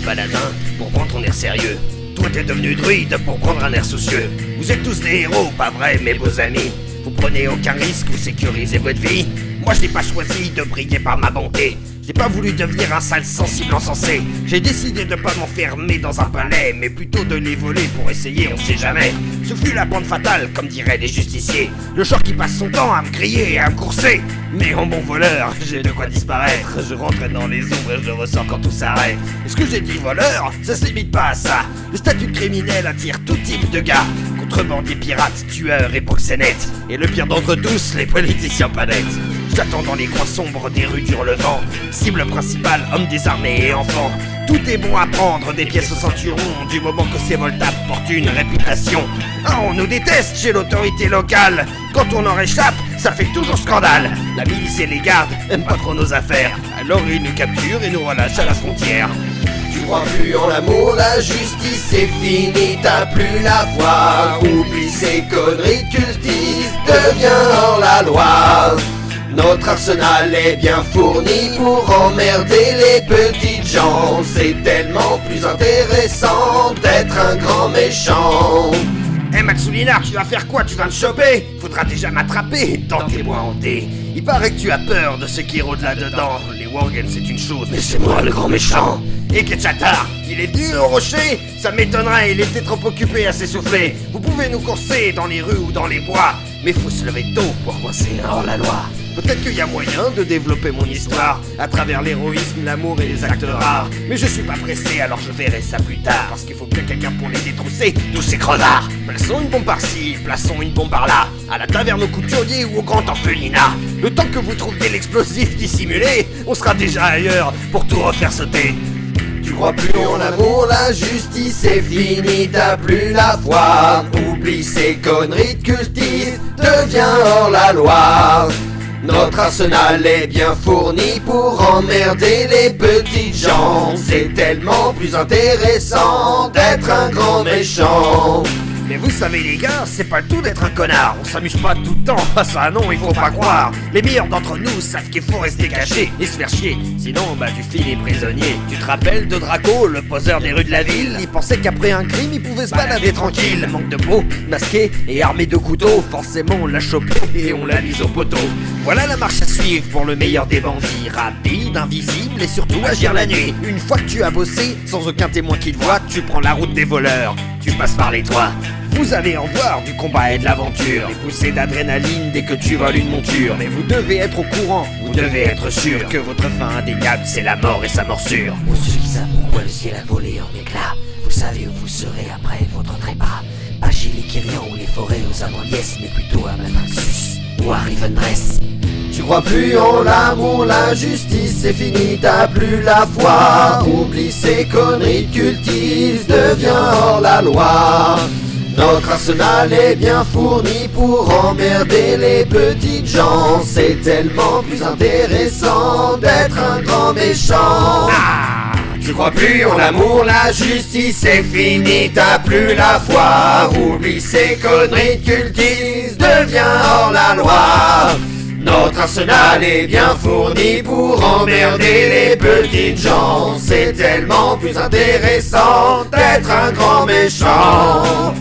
paladin pour prendre ton air sérieux. Toi t'es devenu druide pour prendre un air soucieux. Vous êtes tous des héros, pas vrai mes beaux amis. Vous prenez aucun risque, vous sécurisez votre vie. Moi je n'ai pas choisi de briller par ma bonté. J'ai pas voulu devenir un sale sensible insensé. J'ai décidé de pas m'enfermer dans un palais, mais plutôt de les voler pour essayer, on sait jamais. Ce fut la bande fatale, comme diraient les justiciers. Le genre qui passe son temps à me crier et à me courser. Mais en bon voleur, j'ai de quoi disparaître. Je rentre dans les ombres et je ressors quand tout s'arrête. Et ce que j'ai dit voleur, ça se limite pas à ça. Le statut de criminel attire tout type de gars. Contrebandiers, pirates, tueurs et proxénètes. Et le pire d'entre tous, les politiciens pas nets. J'attends dans les coins sombres des rues d'Hurlevent. Cible principale, hommes désarmés et enfants. Tout est bon à prendre, des pièces au ceinturon, du moment que ces voltables portent une réputation. Ah, on nous déteste chez l'autorité locale. Quand on en réchappe, ça fait toujours scandale. La milice et les gardes aiment pas trop nos affaires. Alors ils nous capturent et nous relâchent à la frontière. Tu crois plus en l'amour, la justice c'est fini, t'as plus la foi. Oublie ces conneries de cultistes, deviens hors la loi. Notre arsenal est bien fourni pour emmerder les petites gens. C'est tellement plus intéressant d'être un grand méchant. Eh Maxoulinard, tu vas faire quoi? Tu vas me choper? Faudra déjà m'attraper dans tes bois hantés. Il paraît que tu as peur de ce qui rôde là-dedans. Les Worgen c'est une chose, mais c'est moi le grand méchant. Et Ketchatar, il est venu au rocher? Ça m'étonnerait, il était trop occupé à s'essouffler. Vous pouvez nous courser dans les rues ou dans les bois, mais faut se lever tôt pour coincer un hors-la-loi. Peut-être qu'il y a moyen de développer mon histoire à travers l'héroïsme, l'amour et les actes rares. Mais je suis pas pressé, alors je verrai ça plus tard. Parce qu'il faut bien quelqu'un pour les détrousser, tous ces crevards. Plaçons une bombe par-ci, plaçons une bombe par-là. À la taverne au couturier ou au grand orphelinat. Le temps que vous trouviez l'explosif dissimulé, on sera déjà ailleurs pour tout refaire sauter. Tu crois plus en l'amour, la justice c'est fini, t'as plus la foi. Oublie ces conneries de cultistes, deviens hors la loi. Notre arsenal est bien fourni pour emmerder les petites gens. C'est tellement plus intéressant d'être un grand méchant. Mais vous savez les gars, c'est pas le tout d'être un connard. On s'amuse pas tout le temps, ah ça non, il faut pas croire. Les meilleurs d'entre nous savent qu'il faut rester caché et se faire chier. Sinon bah tu finis prisonnier. Tu te rappelles de Draco, le poseur des rues de la ville? Il pensait qu'après un crime il pouvait se balader tranquille. Manque de peau, masqué et armé de couteaux. Forcément on l'a chopé et on l'a mis au poteau. Voilà la marche à suivre pour le meilleur des bandits. Rapide, invisible et surtout agir la nuit. Une fois que tu as bossé, sans aucun témoin qui te voit, tu prends la route des voleurs. Tu passes par les toits. Vous allez en voir du combat et de l'aventure. Des poussées d'adrénaline dès que tu voles une monture. Mais vous devez être au courant, vous devez être sûr que votre fin indéniable c'est la mort et sa morsure. Pour ceux qui savent pourquoi le ciel a volé en éclats, vous savez où vous serez après votre trépas. Pas chez les Kyrians ou les forêts aux Amandiès, mais plutôt à Matraxus ou à Rivendress. Tu crois plus en l'amour, la justice c'est fini, t'as plus la foi. Oublie ces conneries de cultistes, deviens hors la loi. Notre arsenal est bien fourni pour emmerder les petites gens. C'est tellement plus intéressant d'être un grand méchant. Tu crois plus en l'amour, la justice c'est fini, t'as plus la foi. Oublie ces conneries de cultistes, deviens hors la loi. Notre arsenal est bien fourni pour emmerder les petites gens. C'est tellement plus intéressant d'être un grand méchant.